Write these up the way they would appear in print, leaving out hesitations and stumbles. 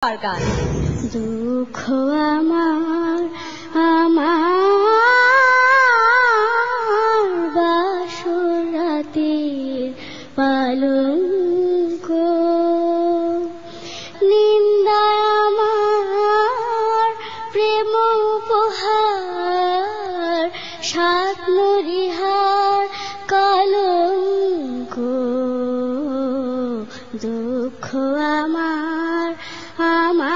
গান দুঃখ আমার আমার বাসরাতের পালঙ্ক, নিন্দা আমার প্রেম উপহার, সাত মরিহার কলঙ্ক। দুঃখ আমার আমার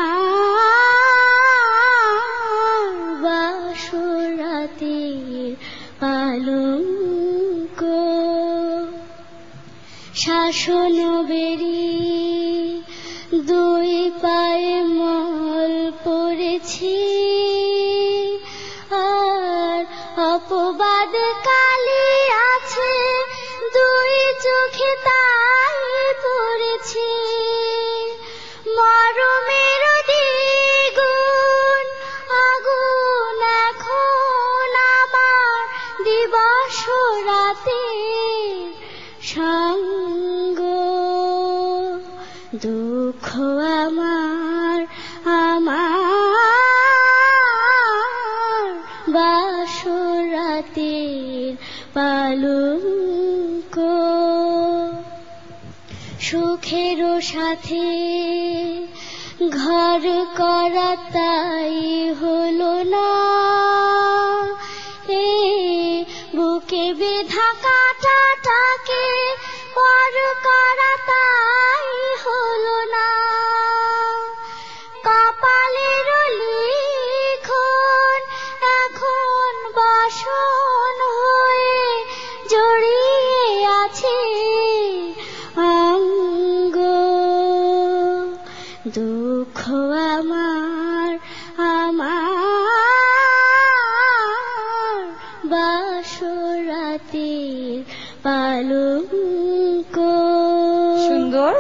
বাসরাতের পালঙ্ক। শাসন বেরি দুই পায়ে মল পড়েছি, আর অপবাদ কালি আছে দুই চোখে তাই পড়েছি। মরমের দ্বিগুণ আগুন এখন আমার দিবস রাতের সঙ্গ। দুঃখ আমার আমার বাসরাতের পালঙ্ক। সুখের সাথে ঘর করা তাই হলো না, এ বুকে বিধা কাটাটাকে পর করা তাই হলো না। কপালের লিখন এখন বাসন হয়ে জড়িয়ে আছে অঙ্গ। দুঃখ আমার আমার বাসরাতের পালঙ্ক। সুন্দর।